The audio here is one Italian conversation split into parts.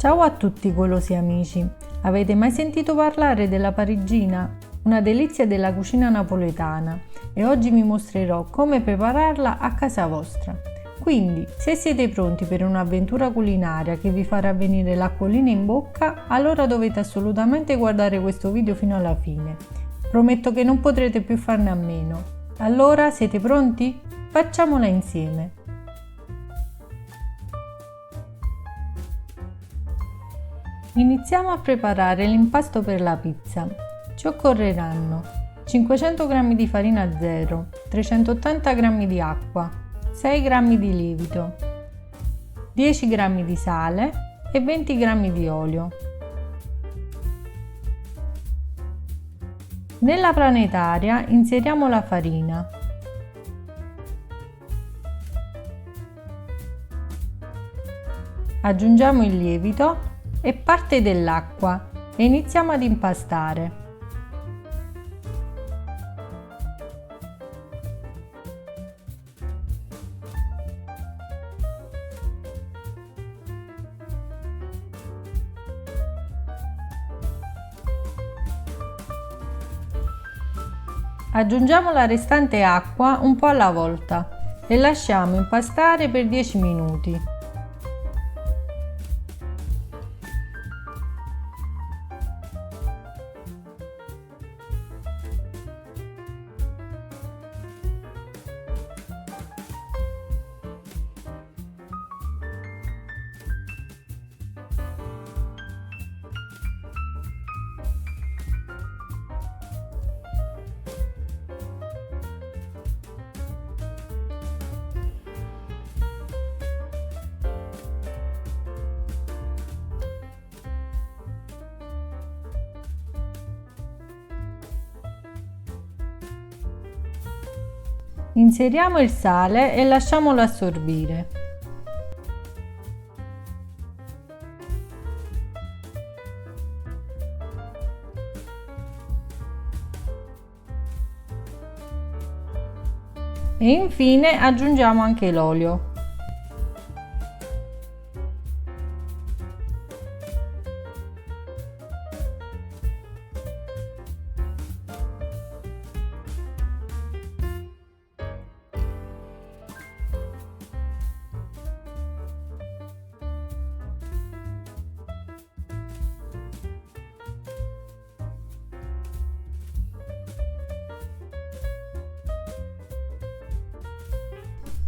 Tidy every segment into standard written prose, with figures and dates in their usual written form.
Ciao a tutti golosi amici! Avete mai sentito parlare della parigina? Una delizia della cucina napoletana, e oggi vi mostrerò come prepararla a casa vostra. Quindi, se siete pronti per un'avventura culinaria che vi farà venire l'acquolina in bocca, allora dovete assolutamente guardare questo video fino alla fine. Prometto che non potrete più farne a meno. Allora, siete pronti? Facciamola insieme! Iniziamo a preparare l'impasto per la pizza. Ci occorreranno 500 g di farina zero, 380 g di acqua, 6 g di lievito, 10 g di sale e 20 g di olio. Nella planetaria inseriamo la farina. Aggiungiamo il lievito e parte dell'acqua e iniziamo ad impastare. Aggiungiamo la restante acqua un po' alla volta e lasciamo impastare per 10 minuti. Inseriamo il sale e lasciamolo assorbire. E infine aggiungiamo anche l'olio.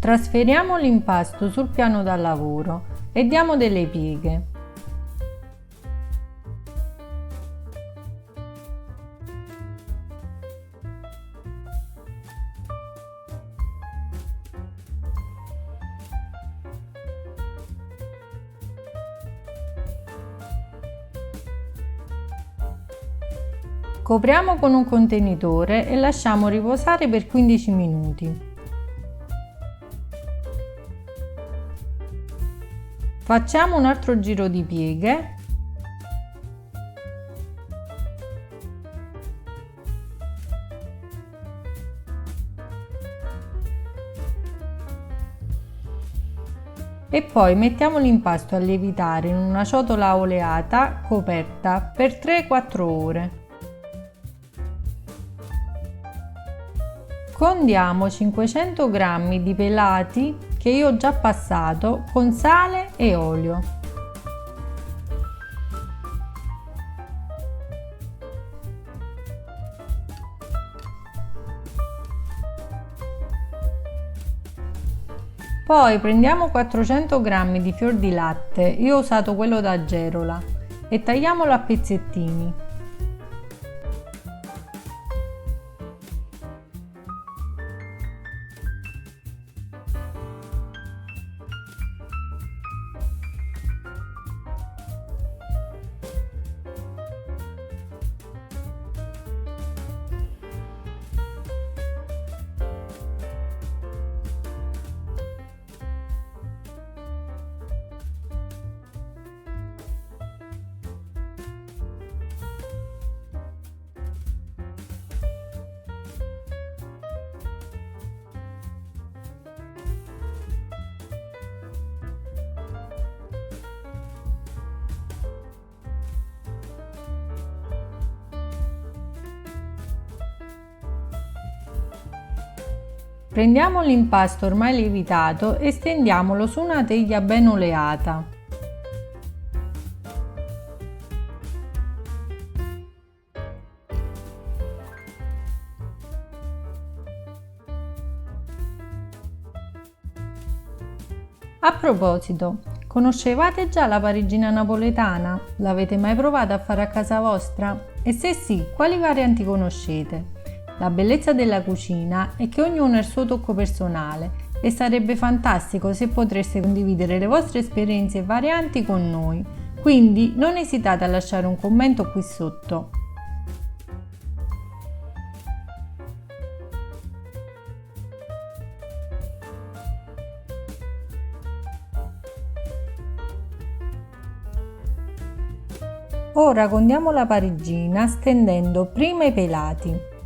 Trasferiamo l'impasto sul piano da lavoro e diamo delle pieghe. Copriamo con un contenitore e lasciamo riposare per 15 minuti. Facciamo un altro giro di pieghe e poi mettiamo l'impasto a lievitare in una ciotola oleata coperta per 3-4 ore. Condiamo 500 g di pelati che io ho già passato con sale e olio. Poi prendiamo 400 g di fior di latte, io ho usato quello da Gerola, e tagliamolo a pezzettini. Prendiamo l'impasto ormai lievitato e stendiamolo su una teglia ben oleata. A proposito, conoscevate già la parigina napoletana? L'avete mai provata a fare a casa vostra? E se sì, quali varianti conoscete? La bellezza della cucina è che ognuno ha il suo tocco personale e sarebbe fantastico se potreste condividere le vostre esperienze e varianti con noi. Quindi non esitate a lasciare un commento qui sotto. Ora condiamo la parigina stendendo prima i pelati.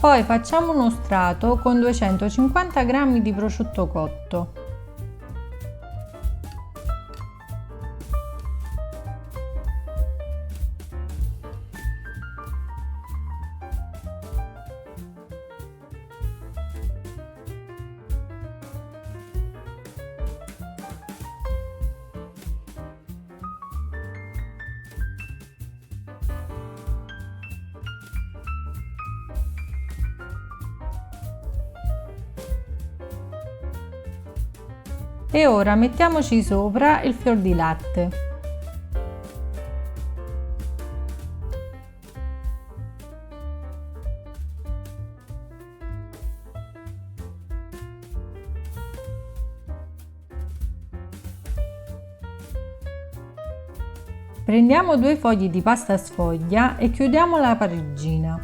Poi facciamo uno strato con 250 g di prosciutto cotto. E ora mettiamoci sopra il fior di latte. Prendiamo 2 fogli di pasta sfoglia e chiudiamo la parigina.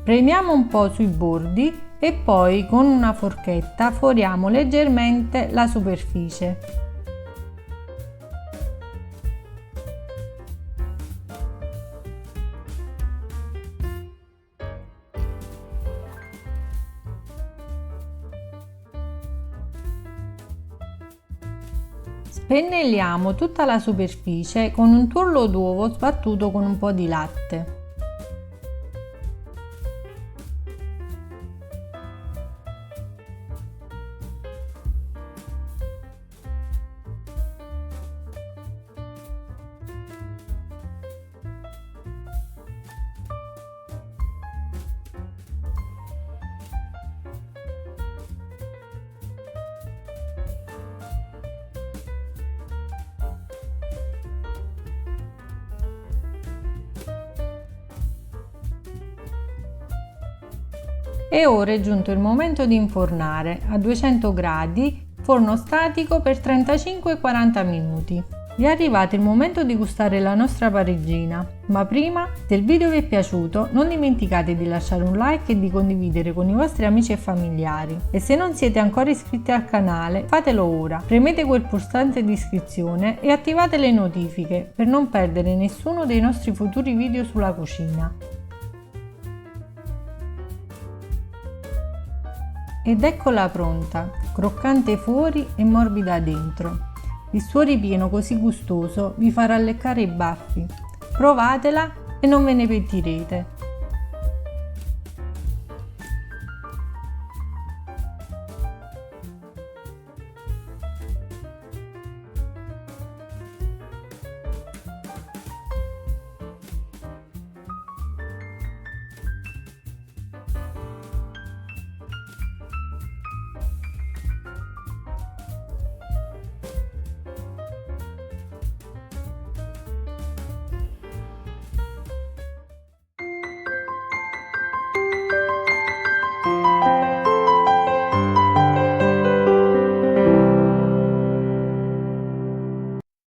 Premiamo un po' sui bordi e poi con una forchetta foriamo leggermente la superficie. Spennelliamo tutta la superficie con un tuorlo d'uovo sbattuto con un po' di latte. E ora è giunto il momento di infornare a 200 gradi, forno statico per 35-40 minuti. Vi è arrivato il momento di gustare la nostra parigina, ma prima, se il video vi è piaciuto, non dimenticate di lasciare un like e di condividere con i vostri amici e familiari. E se non siete ancora iscritti al canale, fatelo ora. Premete quel pulsante di iscrizione e attivate le notifiche per non perdere nessuno dei nostri futuri video sulla cucina. Ed eccola pronta, croccante fuori e morbida dentro. Il suo ripieno così gustoso vi farà leccare i baffi. Provatela e non ve ne pentirete.